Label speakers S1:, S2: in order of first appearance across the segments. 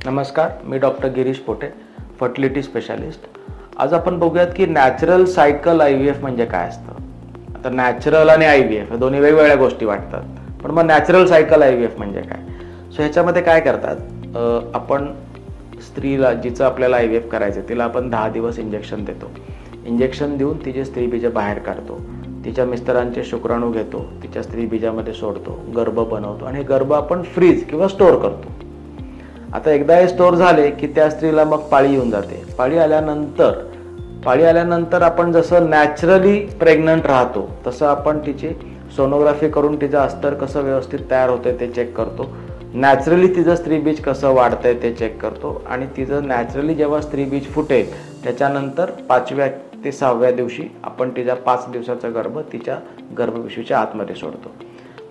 S1: नमस्कार, मी doctor Girish Pote, fertility specialist. आज आपण बघूयात की नॅचरल सायकल IVF म्हणजे काय असतं. आता नॅचरल आणि IVF हे दोन्ही वेगवेगळ्या गोष्टी वाटतात, पण मग नॅचरल सायकल IVF म्हणजे काय? सो ह्याच्यामध्ये काय करतात, आपण स्त्रीला जिचं आपल्याला IVF करायचं तिला आपण 10 दिवस इंजेक्शन देतो. इंजेक्शन देऊन तिचे स्त्रीबीज बाहेर काढतो, तिच्या मिस्टरांचे शुक्राणू घेतो, तिच्या स्त्रीबीजामध्ये सोडतो, गर्भ बनवतो आणि गर्भ आपण फ्रीज किंवा स्टोअर करतो. आता एकदा हे स्टोअर झाले की त्या स्त्रीला मग पाळी येऊन जाते. पाळी आल्यानंतर आपण जसं नॅचरली प्रेग्नंट राहतो तसं आपण तिची सोनोग्राफी करून तिचं अस्तर कसं व्यवस्थित तयार होतंय ते चेक करतो. नॅचरली तिचं स्त्रीबीज कसं वाढतंय ते चेक करतो आणि तिचं नॅचरली जेव्हा स्त्रीबीज फुटेल त्याच्यानंतर 5व्या ते 6व्या दिवशी आपण तिचा 5 दिवसाचा गर्भ तिच्या गर्भपिशवीच्या आतमध्ये सोडतो.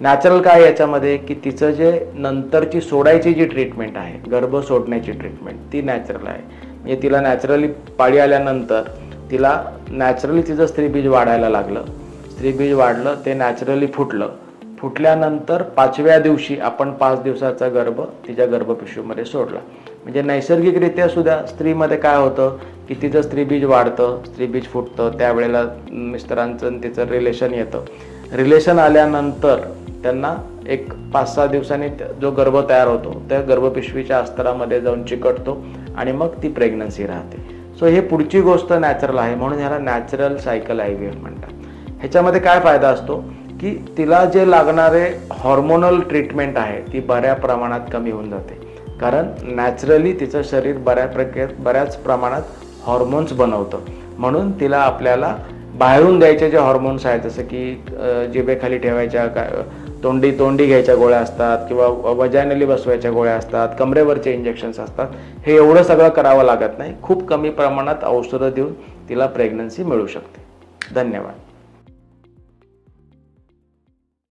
S1: नॅचरल काय याच्यामध्ये की तिचं जे नंतरची सोडायची जी ट्रीटमेंट आहे, गर्भ सोडण्याची ट्रीटमेंट, ती नॅचरल आहे. म्हणजे तिला नॅचरली पाळी आल्यानंतर तिला नॅचरली तिचं स्त्रीबीज वाढायला लागलं, स्त्रीबीज वाढलं, ते नॅचरली फुटल्यानंतर 5व्या दिवशी आपण 5 दिवसाचा गर्भ तिच्या गर्भपिशवीमध्ये सोडला. म्हणजे नैसर्गिकरित्या सुद्धा स्त्रीमध्ये काय होतं की तिचं स्त्रीबीज वाढतं, स्त्रीबीज फुटतं, त्यावेळेला मिस्टरांचं तिचं रिलेशन येतं. रिलेशन आल्यानंतर त्यांना एक 5-6 दिवसांनी जो गर्भ तयार होतो त्या गर्भपिशवीच्या अस्तरामध्ये जाऊन चिकटतो आणि मग ती प्रेग्नन्सी राहते. सो हे पुढची गोष्ट नॅचरल आहे, म्हणून ह्याला नॅचरल सायकल IVF म्हणतात. ह्याच्यामध्ये काय फायदा असतो की तिला जे लागणारे हॉर्मोनल ट्रीटमेंट आहे ती बऱ्या प्रमाणात कमी होऊन जाते, कारण नॅचरली तिचं शरीर बऱ्याच प्रमाणात हॉर्मोन्स बनवतं. म्हणून तिला आपल्याला बाहेरून द्यायचे जे हॉर्मोन्स आहेत, जसं की जिभेखाली ठेवायच्या तोंडी घ्यायच्या गोळ्या असतात किंवा वजायनली बसवायच्या गोळ्या असतात, कमरेवरचे इंजेक्शन्स असतात, हे एवढं सगळं करावं लागत नाही. खूप कमी प्रमाणात औषधं देऊन तिला प्रेग्नन्सी मिळू शकते. धन्यवाद.